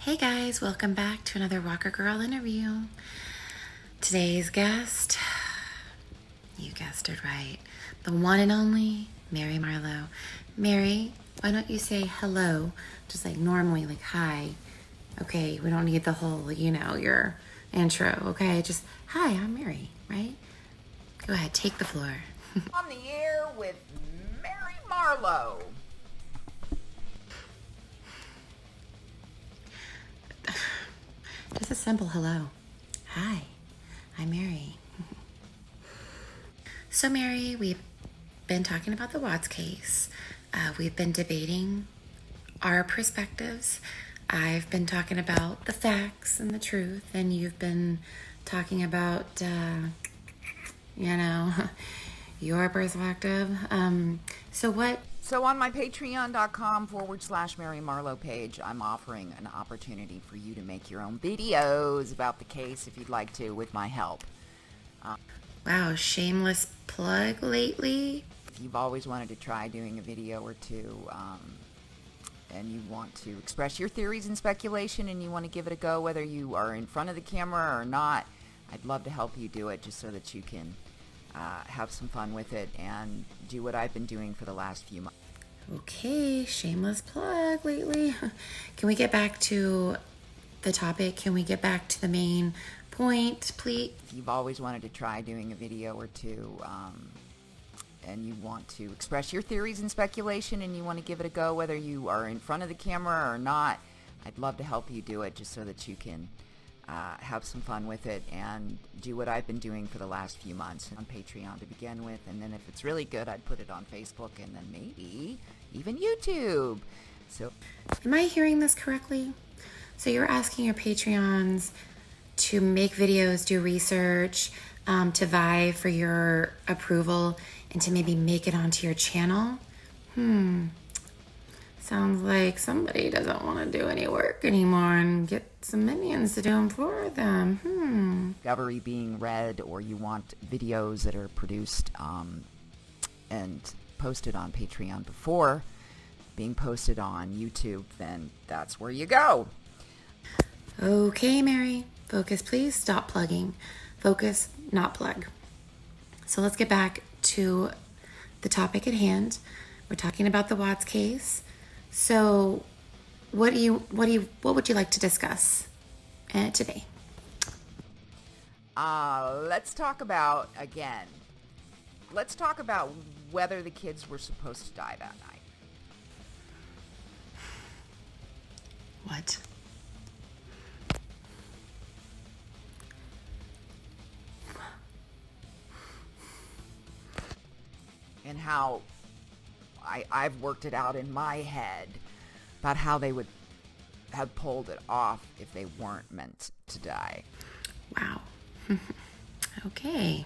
Hey guys, welcome back to another Walker Girl interview. Today's guest, you guessed it right, the one and only Mary Marlowe. Mary, why don't you say hello, just like normally, like hi. Okay, we don't need the whole, your intro, okay? Just, hi, I'm Mary, right? Go ahead, take the floor. On the air with Mary Marlowe. Just a simple hello. Hi, I'm Mary. So Mary, we've been talking about the Watts case. We've been debating our perspectives. I've been talking about the facts and the truth, and you've been talking about, your perspective. So on my patreon.com/Mary Marlowe page, I'm offering an opportunity for you to make your own videos about the case if you'd like to, with my help. Wow, shameless plug lately. If you've always wanted to try doing a video or two, and you want to express your theories and speculation and you want to give it a go, whether you are in front of the camera or not, I'd love to help you do it just so that you can have some fun with it and do what I've been doing for the last few months. Okay, shameless plug lately. Can we get back to the topic? Can we get back to the main point, please? If you've always wanted to try doing a video or two, and you want to express your theories and speculation and you want to give it a go, whether you are in front of the camera or not, I'd love to help you do it just so that you can have some fun with it and do what I've been doing for the last few months on Patreon to begin with, and then if it's really good, I'd put it on Facebook and then maybe even YouTube. So, am I hearing this correctly? So you're asking your Patreons to make videos, do research, to vie for your approval, and to maybe make it onto your channel? Sounds like somebody doesn't want to do any work anymore and get some minions to do them for them. discovery being read, or you want videos that are produced and posted on Patreon before being posted on YouTube, then that's where you go. Okay, Mary. Focus, please. Stop plugging. Focus, not plug. So let's get back to the topic at hand. We're talking about the Watts case. So what would you like to discuss today? Let's talk about whether the kids were supposed to die that night. What? And how I've worked it out in my head about how they would have pulled it off if they weren't meant to die. Wow. Okay.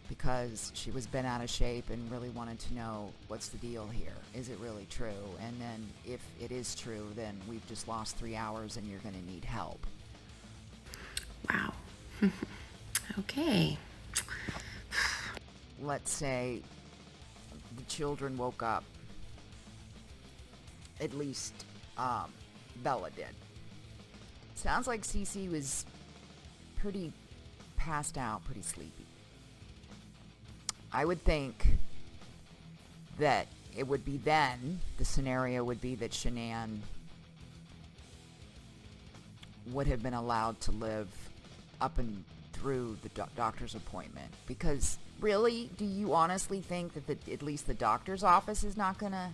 Because she was bent out of shape and really wanted to know, what's the deal here? Is it really true? And then if it is true, then we've just lost 3 hours and you're going to need help. Wow. Okay. Let's say the children woke up. At least Bella did. Sounds like Cece was pretty passed out, pretty sleepy. I would think that it would be then, the scenario would be that Shanann would have been allowed to live up and through the doctor's appointment. Because really, do you honestly think that at least the doctor's office is not going to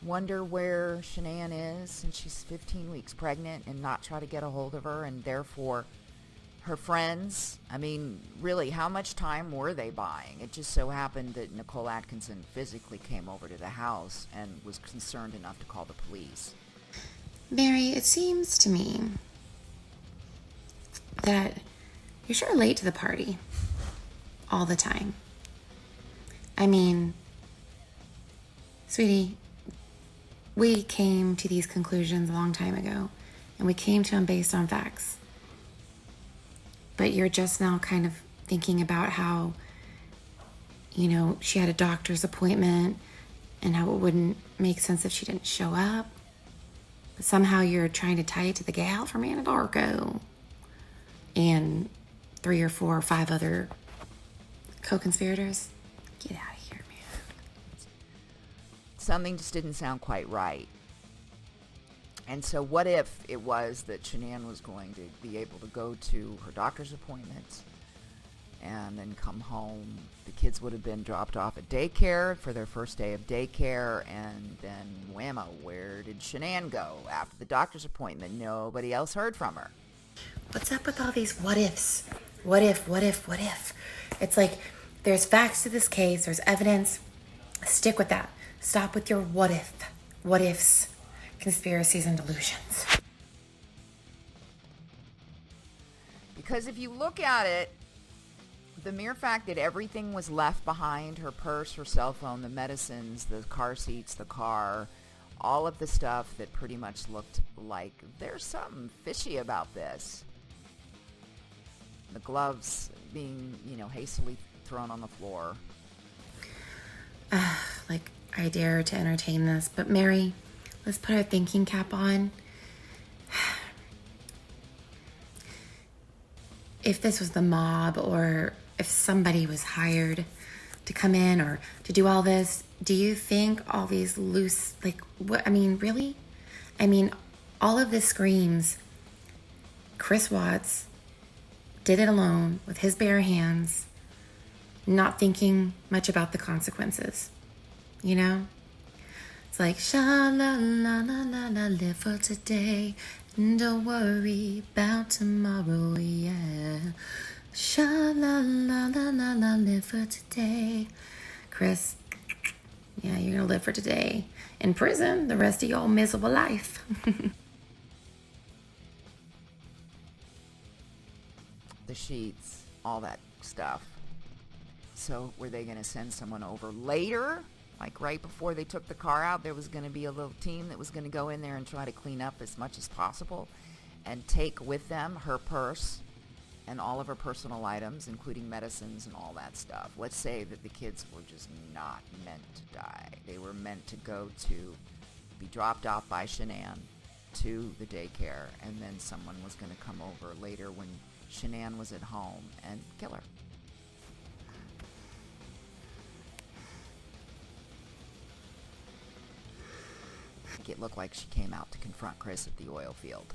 wonder where Shanann is since she's 15 weeks pregnant and not try to get a hold of her, and therefore her friends? I mean, really, how much time were they buying? It just so happened that Nicole Atkinson physically came over to the house and was concerned enough to call the police. Mary, it seems to me that you're sure late to the party all the time. I mean, sweetie, we came to these conclusions a long time ago, and we came to them based on facts. But you're just now kind of thinking about how, she had a doctor's appointment and how it wouldn't make sense if she didn't show up. But somehow you're trying to tie it to the gal from Anadarko and 3 or 4 or 5 other co-conspirators. Get out of here, man. Something just didn't sound quite right. And so what if it was that Shanann was going to be able to go to her doctor's appointments and then come home? The kids would have been dropped off at daycare for their first day of daycare, and then whammo, where did Shanann go after the doctor's appointment? Nobody else heard from her. What's up with all these what ifs? What if, what if, what if? It's like there's facts to this case, there's evidence. Stick with that. Stop with your what ifs, conspiracies, and delusions. Because if you look at it, the mere fact that everything was left behind, her purse, her cell phone, the medicines, the car seats, the car, all of the stuff that pretty much looked like there's something fishy about this. The gloves being, hastily thrown on the floor. Like, I dare to entertain this, but Mary, let's put our thinking cap on. If this was the mob, or if somebody was hired to come in or to do all this, do you think all these loose, really? All of this screams Chris Watts did it alone with his bare hands, not thinking much about the consequences. It's like, sha-la-la-la-la-la, live for today, and don't worry about tomorrow, yeah. Sha-la-la-la-la-la, live for today. Chris, yeah, you're gonna live for today. In prison, the rest of your miserable life. The sheets, all that stuff. So were they going to send someone over later? Like right before they took the car out, there was going to be a little team that was going to go in there and try to clean up as much as possible and take with them her purse and all of her personal items, including medicines and all that stuff. Let's say that the kids were just not meant to die. They were meant to be dropped off by Shanann to the daycare, and then someone was going to come over later when Shanann was at home and kill her. It looked like she came out to confront Chris at the oil field.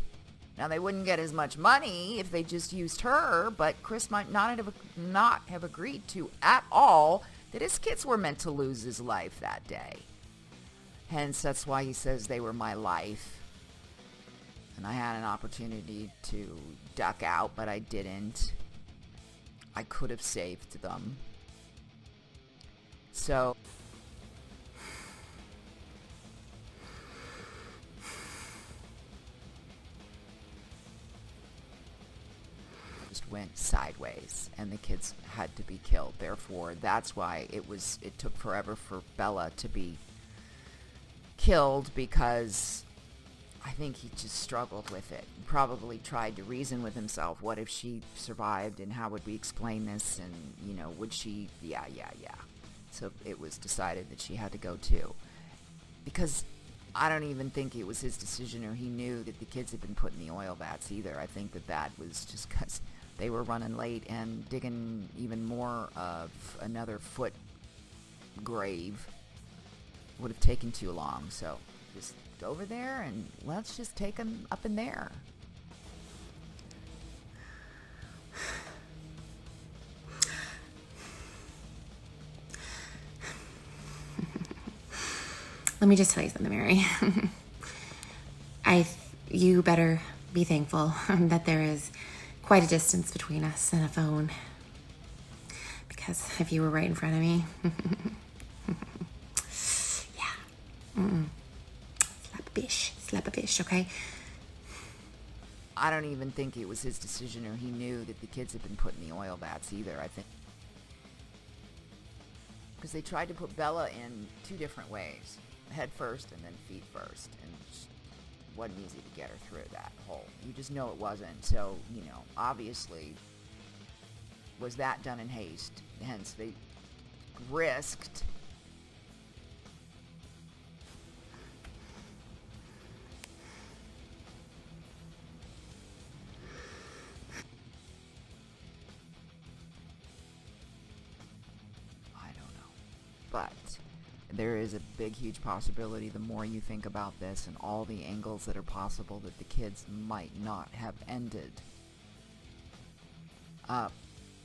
Now, they wouldn't get as much money if they just used her, but Chris might not have agreed to at all that his kids were meant to lose his life that day. Hence, that's why he says they were my life. And I had an opportunity to duck out, but I didn't. I could have saved them. So just went sideways, and the kids had to be killed. Therefore, that's why it took forever for Bella to be killed, because I think he just struggled with it. Probably tried to reason with himself. What if she survived, and how would we explain this? And, would she? Yeah. So it was decided that she had to go too. Because I don't even think it was his decision, or he knew that the kids had been put in the oil vats either. I think that was just because they were running late and digging even more of another foot grave. Would have taken too long. So just over there and let's just take them up in there. Let me just tell you something, Mary. You better be thankful that there is quite a distance between us and a phone. Because if you were right in front of me, yeah. Slap a bish, okay? I don't even think it was his decision, or he knew that the kids had been put in the oil vats either. I think because they tried to put Bella in 2 different ways, head first and then feet first, and it just wasn't easy to get her through that hole. You just know it wasn't. So, obviously was that done in haste. Hence, they risked But there is a big, huge possibility, the more you think about this and all the angles that are possible, that the kids might not have ended up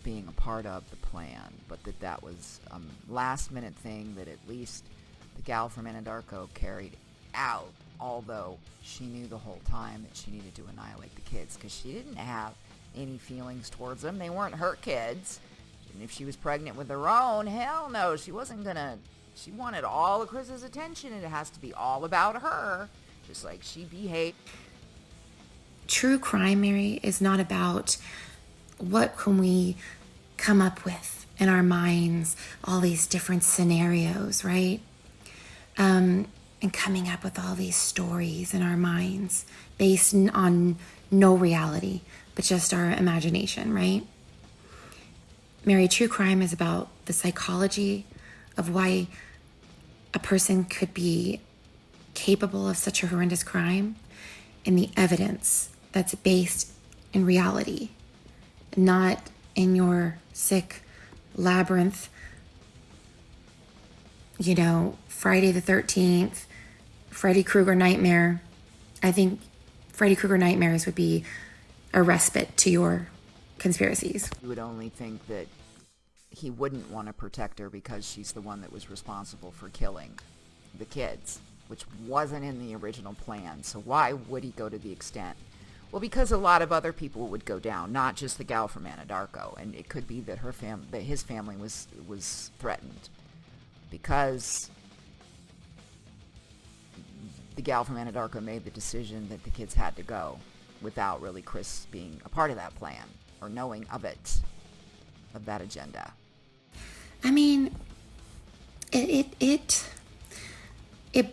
being a part of the plan, but that was a last-minute thing that at least the gal from Anadarko carried out, although she knew the whole time that she needed to annihilate the kids, because she didn't have any feelings towards them. They weren't her kids. And if she was pregnant with her own, hell no, she wasn't gonna... She wanted all of Chris's attention, and it has to be all about her, just like she behaved. True crime, Mary, is not about what can we come up with in our minds, all these different scenarios, right? And coming up with all these stories in our minds based on no reality, but just our imagination, right? Mary, true crime is about the psychology of why a person could be capable of such a horrendous crime, and the evidence that's based in reality, not in your sick labyrinth, Friday the 13th, Freddy Krueger nightmare. I think Freddy Krueger nightmares would be a respite to your conspiracies. You would only think that he wouldn't want to protect her because she's the one that was responsible for killing the kids, which wasn't in the original plan. So why would he go to the extent? Well, because a lot of other people would go down, not just the gal from Anadarko, and it could be that his family was threatened because the gal from Anadarko made the decision that the kids had to go without really Chris being a part of that plan or knowing of that agenda. I mean, it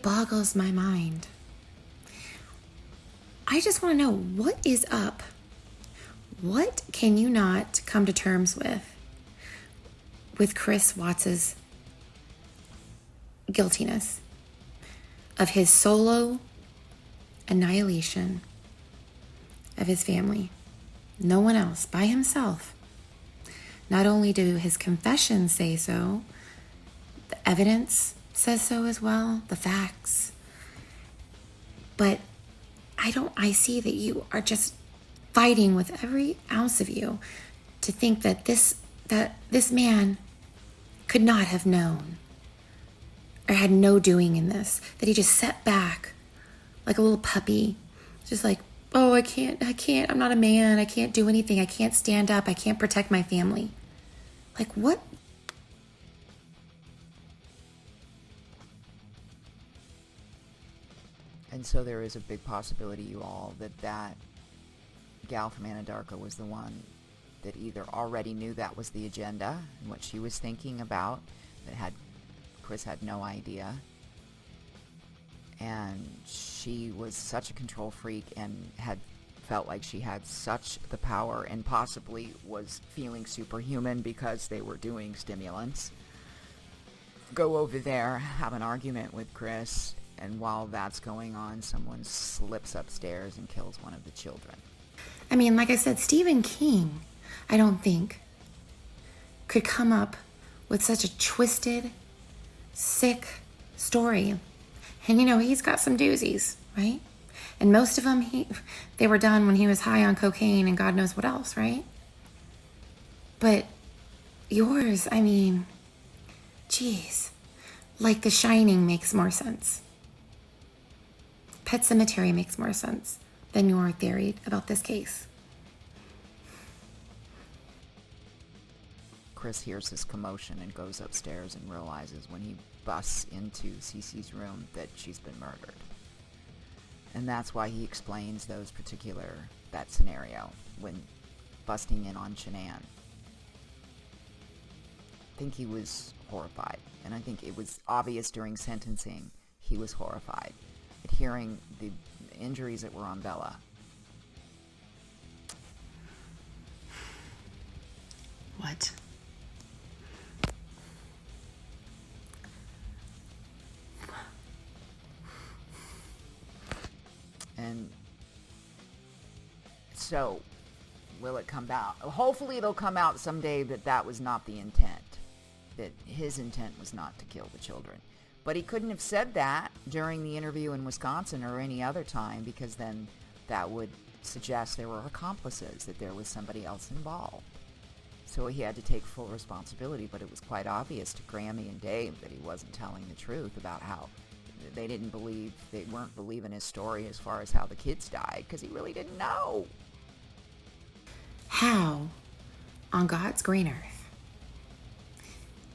boggles my mind. I just want to know, what is up? What can you not come to terms with Chris Watts's guiltiness of his solo annihilation of his family? No one else, by himself. Not only do his confessions say so, the evidence says so as well, the facts. But I see that you are just fighting with every ounce of you to think that this man could not have known or had no doing in this, that he just sat back like a little puppy, just like, oh, I can't, I'm not a man, I can't do anything, I can't stand up, I can't protect my family. Like, what? And so there is a big possibility, you all, that gal from Anadarko was the one that either already knew that was the agenda and what she was thinking about, that Chris had no idea. And she was such a control freak and had felt like she had such the power and possibly was feeling superhuman because they were doing stimulants. Go over there, have an argument with Chris, and while that's going on, someone slips upstairs and kills one of the children. I mean, like I said, Stephen King, I don't think, could come up with such a twisted, sick story. And he's got some doozies, right? And most of them, they were done when he was high on cocaine and God knows what else, right? But yours, I mean, geez, like The Shining makes more sense. Pet Sematary makes more sense than your theory about this case. Chris hears this commotion and goes upstairs and realizes when he busts into Cece's room that she's been murdered. And that's why he explains that scenario when busting in on Shanann. I think he was horrified, and I think it was obvious during sentencing he was horrified at hearing the injuries that were on Bella. What? And so, will it come out? Hopefully it'll come out someday that was not the intent. that his intent was not to kill the children. But he couldn't have said that during the interview in Wisconsin or any other time, because then that would suggest there were accomplices, that there was somebody else involved. So he had to take full responsibility, but it was quite obvious to Grammy and Dave that he wasn't telling the truth about how they weren't believing his story as far as how the kids died, because he really didn't know. How, on God's green earth,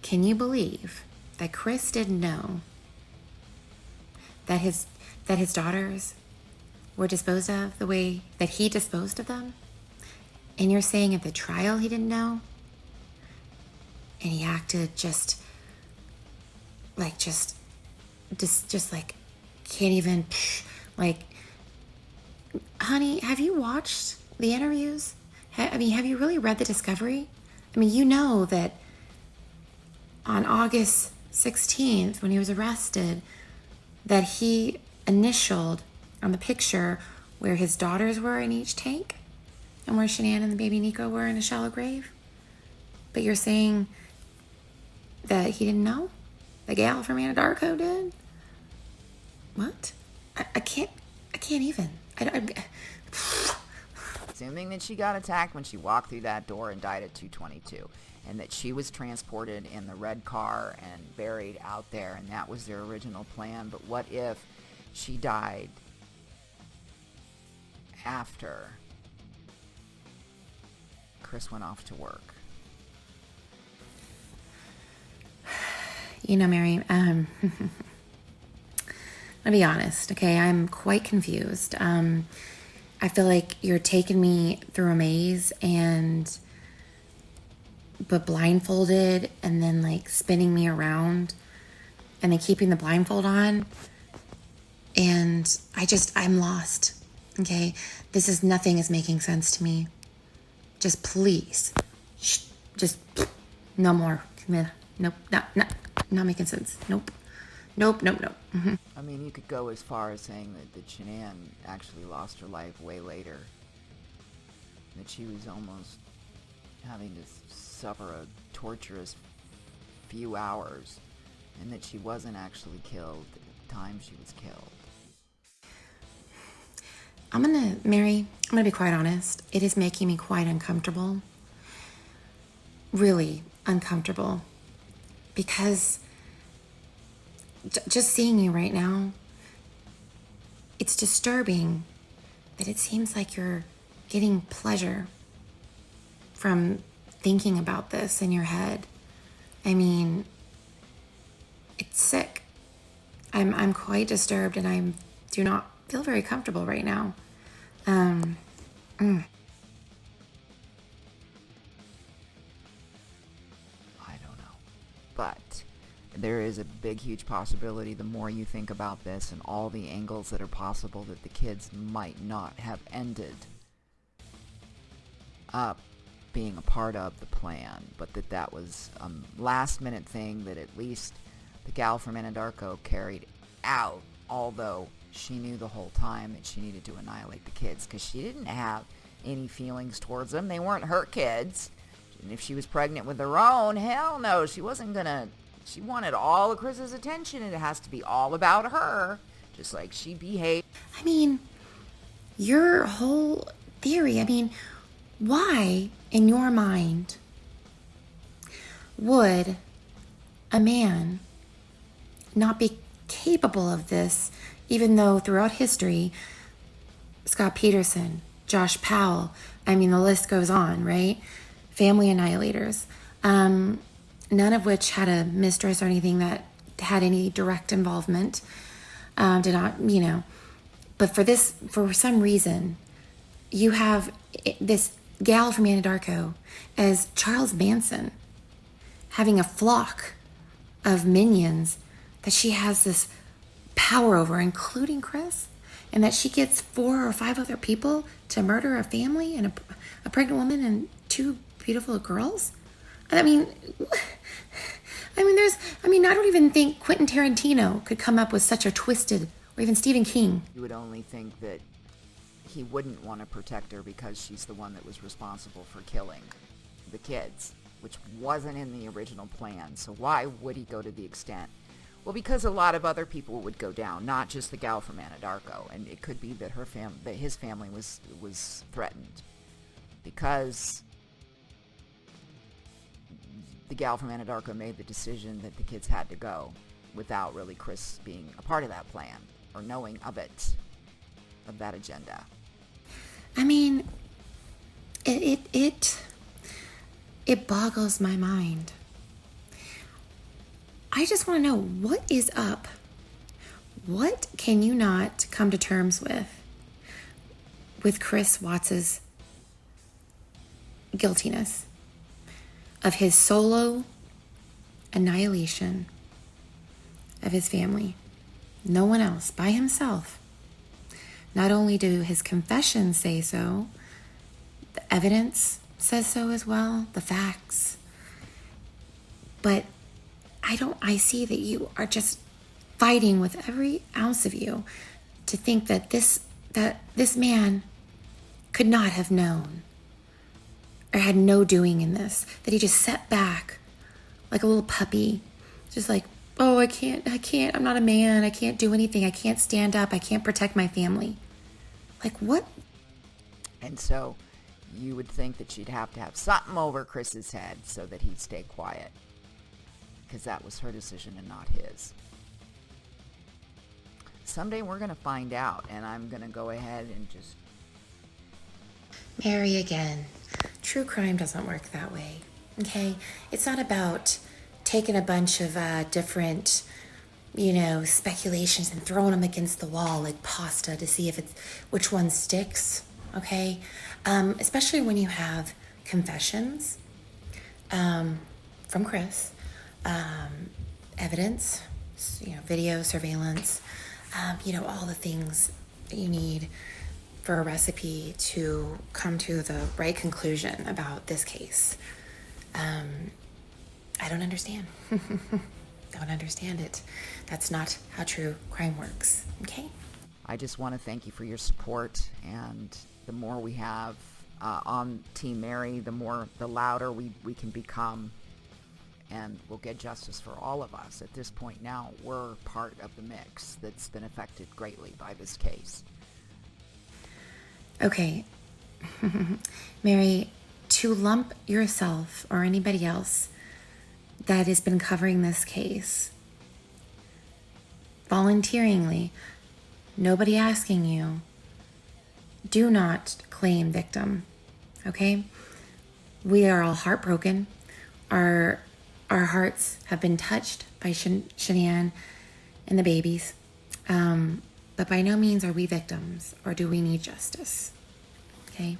can you believe that Chris didn't know that his daughters were disposed of the way that he disposed of them? And you're saying at the trial he didn't know? And he acted just like can't even, like, honey, have you watched the interviews? Have you really read the discovery? I mean, you know that on August 16th, when he was arrested, that he initialed on the picture where his daughters were in each tank and where Shanann and the baby Nico were in a shallow grave. But you're saying that he didn't know? The gal from Anadarko did? What? I can't even. Assuming that she got attacked when she walked through that door and died at 2:22, and that she was transported in the red car and buried out there, and that was their original plan. But what if she died after Chris went off to work? You know, Mary, I'll be honest, okay? I'm quite confused. I feel like you're taking me through a maze but blindfolded, and then like spinning me around and then keeping the blindfold on. And I'm lost, okay? Nothing is making sense to me. Just please, just no more. Nope, not making sense. Nope. Mm-hmm. I mean, you could go as far as saying that Shanann actually lost her life way later. That she was almost having to suffer a torturous few hours. And that she wasn't actually killed at the time she was killed. Mary, I'm gonna be quite honest. It is making me quite uncomfortable. Really uncomfortable. Because just seeing you right now, it's disturbing that it seems like you're getting pleasure from thinking about this in your head. I mean, it's sick. I'm quite disturbed, and I do not feel very comfortable right now. I don't know. But there is a big, huge possibility, the more you think about this and all the angles that are possible, that the kids might not have ended up being a part of the plan, but that was a last-minute thing that at least the gal from Anadarko carried out, although she knew the whole time that she needed to annihilate the kids, because she didn't have any feelings towards them. They weren't her kids. And if she was pregnant with her own, hell no, she wasn't gonna. She wanted all of Chris's attention, and it has to be all about her, just like she behaved. I mean, your whole theory, why, in your mind, would a man not be capable of this, even though throughout history, Scott Peterson, Josh Powell, the list goes on, right? Family annihilators. None of which had a mistress or anything that had any direct involvement. Did not, But for some reason, you have this gal from Anadarko as Charles Manson having a flock of minions that she has this power over, including Chris, and that she gets 4 or 5 other people to murder a family and a pregnant woman and 2 beautiful girls. I don't even think Quentin Tarantino could come up with such a twisted, or even Stephen King. You would only think that he wouldn't want to protect her because she's the one that was responsible for killing the kids. which wasn't in the original plan. So why would he go to the extent? Well, because a lot of other people would go down, not just the gal from Anadarko, and it could be that his family was threatened because the gal from Anadarko made the decision that the kids had to go without really Chris being a part of that plan or knowing of that agenda. I mean, it boggles my mind. I just want to know, what is up? What can you not come to terms with Chris Watts's guiltiness of his solo annihilation of his family? No one else, by himself. Not only do his confessions say so, the evidence says so as well, the facts. But I see that you are just fighting with every ounce of you to think that this man could not have known or had no doing in this, that he just sat back like a little puppy, just like, oh, I can't, I'm not a man, I can't do anything, I can't stand up, I can't protect my family. Like, what? And so you would think that she'd have to have something over Chris's head so that he'd stay quiet, because that was her decision and not his. Someday we're going to find out, and I'm going to go ahead and just... Mary, again, true crime doesn't work that way, okay? It's not about taking a bunch of different, speculations and throwing them against the wall like pasta to see which one sticks, okay? Especially when you have confessions from Chris, evidence, video, surveillance, all the things that you need for a recipe to come to the right conclusion about this case. I don't understand. Don't understand it. That's not how true crime works, okay? I just want to thank you for your support, and the more we have on Team Mary, the louder we can become, and we'll get justice for all of us. At this point now, we're part of the mix that's been affected greatly by this case. Okay. Mary, to lump yourself or anybody else that has been covering this case volunteeringly, nobody asking you, do not claim victim, okay? We are all heartbroken. Our hearts have been touched by Shanann and the babies. But by no means are we victims, or do we need justice, okay?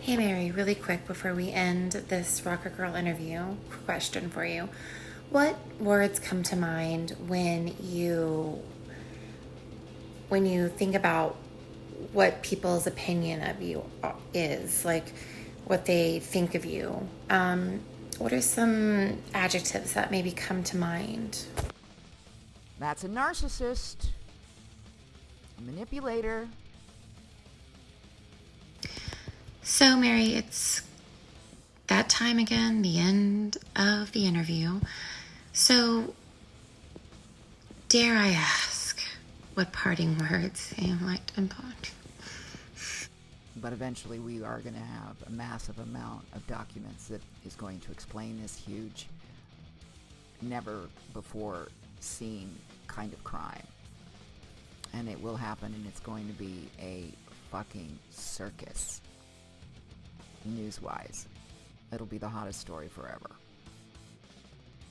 Hey Mary, really quick before we end this Rocker Girl interview, question for you. What words come to mind when you think about what people's opinion of you is, like what they think of you? What are some adjectives that maybe come to mind? That's a narcissist, a manipulator. So, Mary, it's that time again, the end of the interview. So, dare I ask, what parting words you might impart? But eventually we are going to have a massive amount of documents that is going to explain this huge, never before seen kind of crime. And it will happen, and it's going to be a fucking circus. News-wise. It'll be the hottest story forever.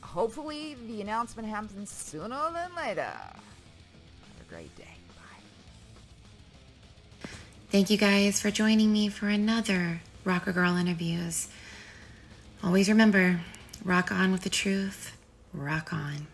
Hopefully the announcement happens sooner than later. Have a great day. Bye. Thank you guys for joining me for another Rocker Girl interviews. Always remember, rock on with the truth. Rock on.